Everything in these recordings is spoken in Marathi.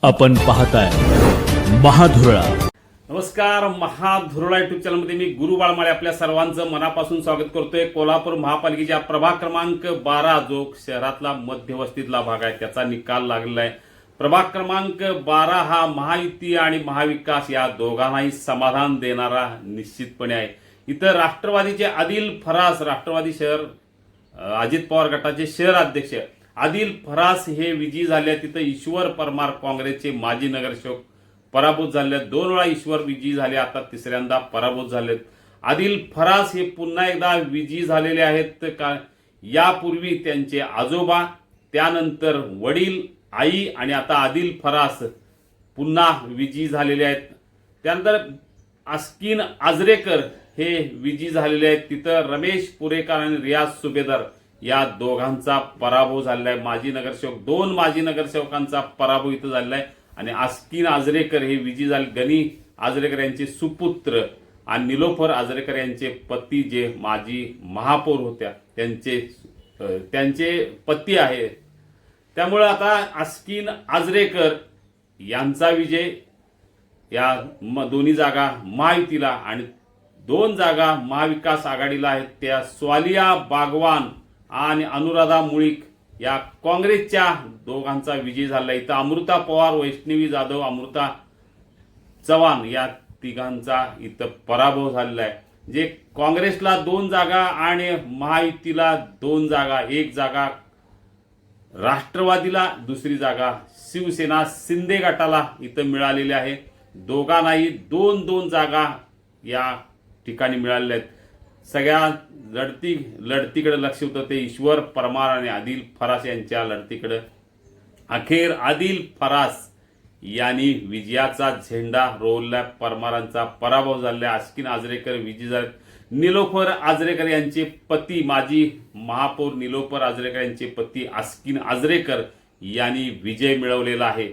आपण पाहताय महाधुरळा. नमस्कार. महाधुरळा युट्यूब चॅनलमध्ये मी गुरु बाळमाळे आपल्या सर्वांचं मनापासून स्वागत करतोय. कोल्हापूर महापालिकेच्या प्रभाग क्रमांक 12 जो शहरातला मध्यवस्तीतला भाग आहे त्याचा निकाल लागलेला आहे. प्रभाग क्रमांक 12 हा महायुती आणि महाविकास या दोघांनाही समाधान देणारा निश्चितपणे आहे. इथं राष्ट्रवादीचे आदिल फरास, राष्ट्रवादी शहर अजित पवार गटाचे शहर अध्यक्ष आदिल फरास हे विजयी झाले. तिथं ईश्वर परमार काँग्रेसचे माजी नगरसेवक पराभूत झाले. 2 वेळा ईश्वर विजयी झाले, आता तिसऱ्यांदा पराभूत झालेत. आदिल फरास हे पुन्हा एकदा विजयी झालेले आहेत. का यापूर्वी त्यांचे आजोबा, त्यानंतर वडील, आई आणि आता आदिल फरास पुन्हा विजयी झालेले आहेत. त्यानंतर अस्किन आजरेकर हे विजयी झालेले आहेत. तिथं रमेश पुरेकर आणि रियाज सुभेदार या दोघांचा पराभव झालेला आहे. माजी नगरसेवक 2 माजी नगरसेवकांचा पराभव इथं झालेला आहे आणि अस्किन आजरेकर हे विजयी झाले. गणी आजरेकर यांचे सुपुत्र आणि निलोफर आजरेकर यांचे पती जे माजी महापौर होत्या त्यांचे पती आहे. त्यामुळे आता अस्किन आजरेकर यांचा विजय, या दोन्ही जागा महायुतीला आणि 2 जागा महाविकास आघाडीला आहेत. त्या स्वालिया बागवान आणि अनुराधा मुळीक या काँग्रेसच्या दोघांचा विजय झाला. इथं अमृता पवार, वैष्णवी जाधव, अमृता चव्हाण या तिघांचा इथं पराभव झालेला आहे. जे काँग्रेसला 2 जागा आणि महायुतीला 2 जागा, 1 जागा राष्ट्रवादीला, दुसरी जागा शिवसेना शिंदे गटाला इथं मिळालेली आहे. दोघांनाही 2-2 जागा या ठिकाणी मिळालेल्या आहेत. सगळ्या लढतीकडे लक्ष होतं ते ईश्वर परमार आणि आदिल फरास यांच्या लढतीकडे. अखेर आदिल फरास यांनी विजयाचा झेंडा रोवला. परमारांचा पराभव झाला. अस्किन आजरेकर विजयी झाले. निलोफर आजरेकर यांचे पती, माजी महापौर निलोफर आजरेकर यांचे पती अस्किन आजरेकर यांनी विजय मिळवलेला आहे.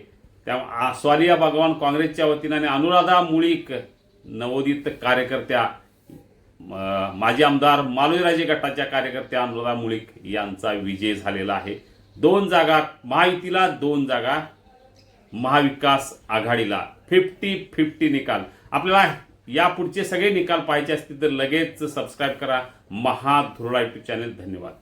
त्या स्वालिया बागवान काँग्रेसच्या वतीने आणि अनुराधा मुळीक नवोदित कार्यकर्त्या, माजी आमदार मालोजीराजे गटाच्या कार्यकर्त्या अनुराधा मुळीक यांचा विजय झालेला आहे. 2 जागा महायुतीला, 2 जागा महाविकास आघाडीला. 50-50 निकाल. आपल्याला यापुढचे सगळे निकाल पाहायचे असतील तर लगेच सबस्क्राईब करा महाधुरळा युट्यूब चॅनल. धन्यवाद.